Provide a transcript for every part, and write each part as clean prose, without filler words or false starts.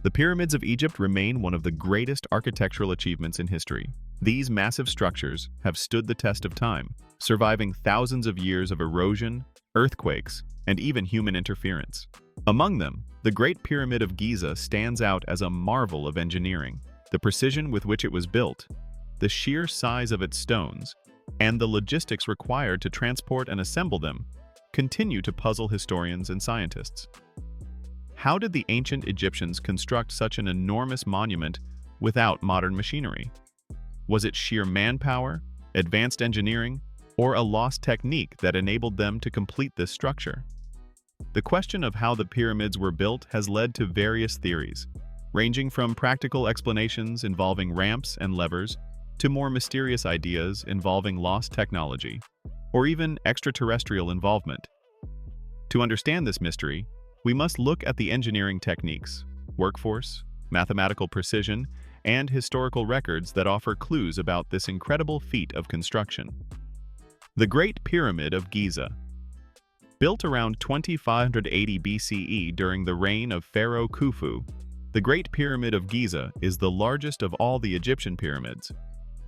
The pyramids of Egypt remain one of the greatest architectural achievements in history. These massive structures have stood the test of time, surviving thousands of years of erosion, earthquakes, and even human interference. Among them, the Great Pyramid of Giza stands out as a marvel of engineering. The precision with which it was built, the sheer size of its stones, and the logistics required to transport and assemble them continue to puzzle historians and scientists. How did the ancient Egyptians construct such an enormous monument without modern machinery? Was it sheer manpower, advanced engineering, or a lost technique that enabled them to complete this structure? The question of how the pyramids were built has led to various theories, ranging from practical explanations involving ramps and levers to more mysterious ideas involving lost technology, or even extraterrestrial involvement. To understand this mystery, we must look at the engineering techniques, workforce, mathematical precision, and historical records that offer clues about this incredible feat of construction. The Great Pyramid of Giza. Built around 2580 BCE during the reign of Pharaoh Khufu, the Great Pyramid of Giza is the largest of all the Egyptian pyramids.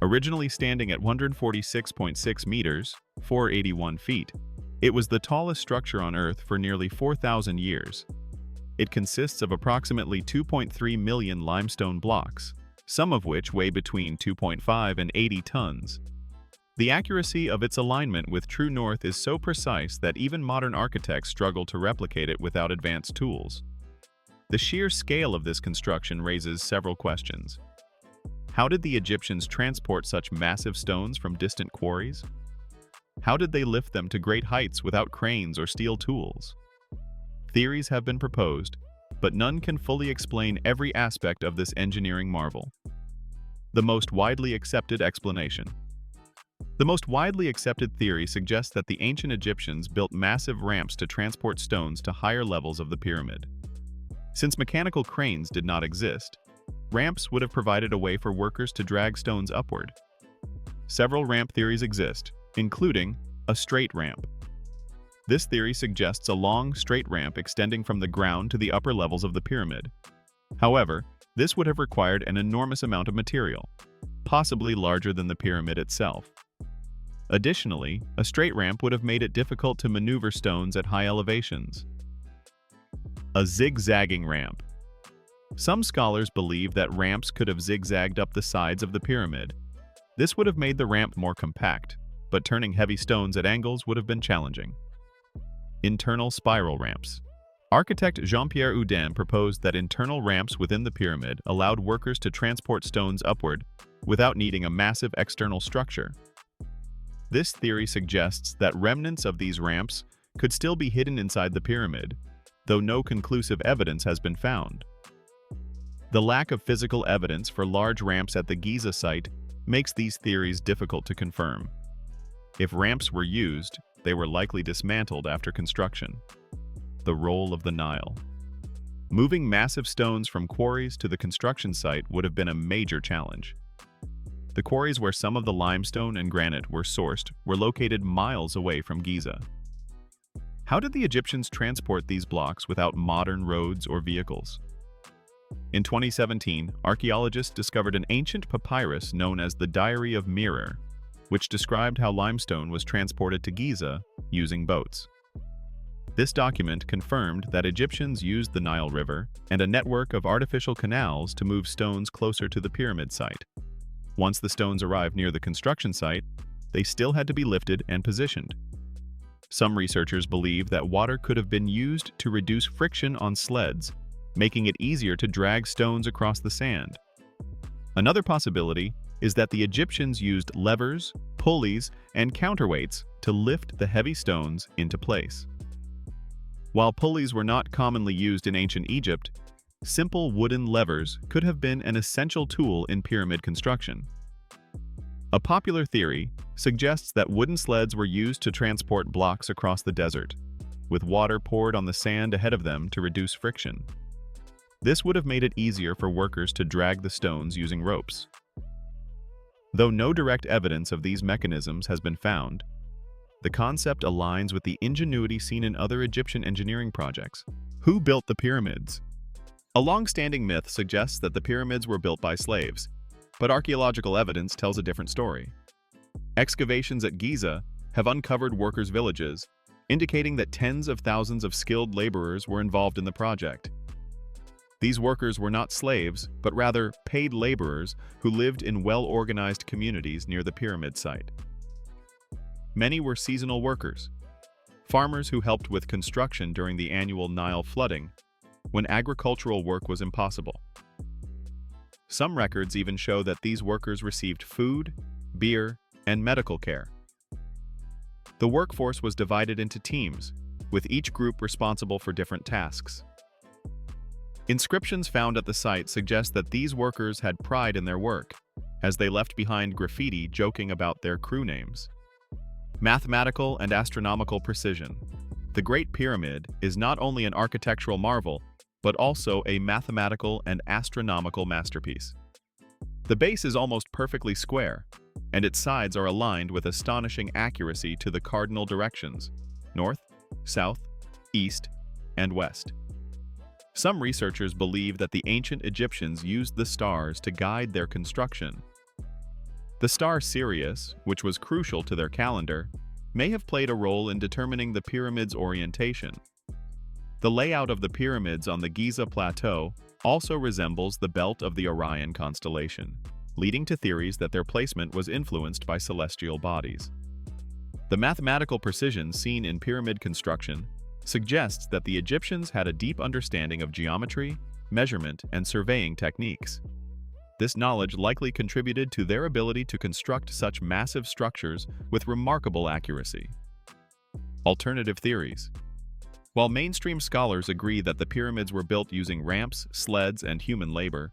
Originally standing at 146.6 meters, 481 feet, it was the tallest structure on Earth for nearly 4,000 years. It consists of approximately 2.3 million limestone blocks, some of which weigh between 2.5 and 80 tons. The accuracy of its alignment with true north is so precise that even modern architects struggle to replicate it without advanced tools. The sheer scale of this construction raises several questions. How did the Egyptians transport such massive stones from distant quarries? How did they lift them to great heights without cranes or steel tools? Theories have been proposed, but none can fully explain every aspect of this engineering marvel. The most widely accepted explanation. The most widely accepted theory suggests that the ancient Egyptians built massive ramps to transport stones to higher levels of the pyramid. Since mechanical cranes did not exist, ramps would have provided a way for workers to drag stones upward. Several ramp theories exist, including a straight ramp. This theory suggests a long, straight ramp extending from the ground to the upper levels of the pyramid. However, this would have required an enormous amount of material, possibly larger than the pyramid itself. Additionally, a straight ramp would have made it difficult to maneuver stones at high elevations. A zigzagging ramp. Some scholars believe that ramps could have zigzagged up the sides of the pyramid. This would have made the ramp more compact, but turning heavy stones at angles would have been challenging. Internal spiral ramps. Architect Jean-Pierre Houdin proposed that internal ramps within the pyramid allowed workers to transport stones upward without needing a massive external structure. This theory suggests that remnants of these ramps could still be hidden inside the pyramid, though no conclusive evidence has been found. The lack of physical evidence for large ramps at the Giza site makes these theories difficult to confirm. If ramps were used, they were likely dismantled after construction. The role of the Nile. Moving massive stones from quarries to the construction site would have been a major challenge. The quarries where some of the limestone and granite were sourced were located miles away from Giza. How did the Egyptians transport these blocks without modern roads or vehicles? In 2017, archaeologists discovered an ancient papyrus known as the Diary of Mirror, which described how limestone was transported to Giza using boats. This document confirmed that Egyptians used the Nile River and a network of artificial canals to move stones closer to the pyramid site. Once the stones arrived near the construction site, they still had to be lifted and positioned. Some researchers believe that water could have been used to reduce friction on sleds, making it easier to drag stones across the sand. Another possibility is that the Egyptians used levers, pulleys, and counterweights to lift the heavy stones into place. While pulleys were not commonly used in ancient Egypt, simple wooden levers could have been an essential tool in pyramid construction. A popular theory suggests that wooden sleds were used to transport blocks across the desert, with water poured on the sand ahead of them to reduce friction. This would have made it easier for workers to drag the stones using ropes. Though no direct evidence of these mechanisms has been found, the concept aligns with the ingenuity seen in other Egyptian engineering projects. Who built the pyramids? A long-standing myth suggests that the pyramids were built by slaves, but archaeological evidence tells a different story. Excavations at Giza have uncovered workers' villages, indicating that tens of thousands of skilled laborers were involved in the project. These workers were not slaves, but rather paid laborers who lived in well-organized communities near the pyramid site. Many were seasonal workers, farmers who helped with construction during the annual Nile flooding, when agricultural work was impossible. Some records even show that these workers received food, beer, and medical care. The workforce was divided into teams, with each group responsible for different tasks. Inscriptions found at the site suggest that these workers had pride in their work, as they left behind graffiti joking about their crew names. Mathematical and astronomical precision. The Great Pyramid is not only an architectural marvel, but also a mathematical and astronomical masterpiece. The base is almost perfectly square, and its sides are aligned with astonishing accuracy to the cardinal directions: north, south, east, and west. Some researchers believe that the ancient Egyptians used the stars to guide their construction. The star Sirius, which was crucial to their calendar, may have played a role in determining the pyramid's orientation. The layout of the pyramids on the Giza Plateau also resembles the belt of the Orion constellation, leading to theories that their placement was influenced by celestial bodies. The mathematical precision seen in pyramid construction suggests that the Egyptians had a deep understanding of geometry, measurement, and surveying techniques. This knowledge likely contributed to their ability to construct such massive structures with remarkable accuracy. Alternative theories. While mainstream scholars agree that the pyramids were built using ramps, sleds, and human labor,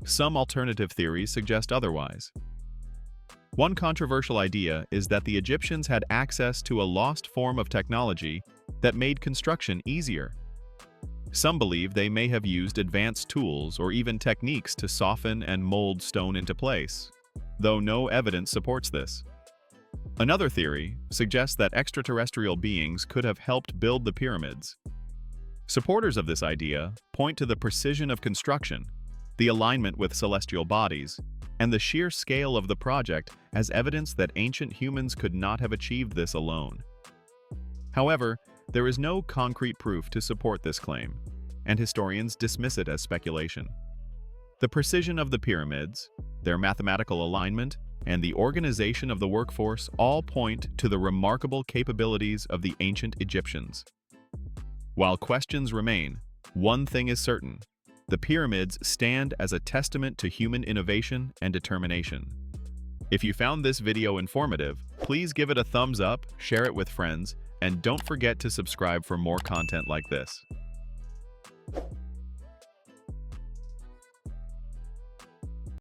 some alternative theories suggest otherwise. One controversial idea is that the Egyptians had access to a lost form of technology that made construction easier. Some believe they may have used advanced tools or even techniques to soften and mold stone into place, though no evidence supports this. Another theory suggests that extraterrestrial beings could have helped build the pyramids. Supporters of this idea point to the precision of construction, the alignment with celestial bodies, and the sheer scale of the project as evidence that ancient humans could not have achieved this alone. However, there is no concrete proof to support this claim, and historians dismiss it as speculation. The precision of the pyramids, their mathematical alignment, and the organization of the workforce all point to the remarkable capabilities of the ancient Egyptians. While questions remain, one thing is certain: the pyramids stand as a testament to human innovation and determination. If you found this video informative, please give it a thumbs up, share it with friends, and don't forget to subscribe for more content like this.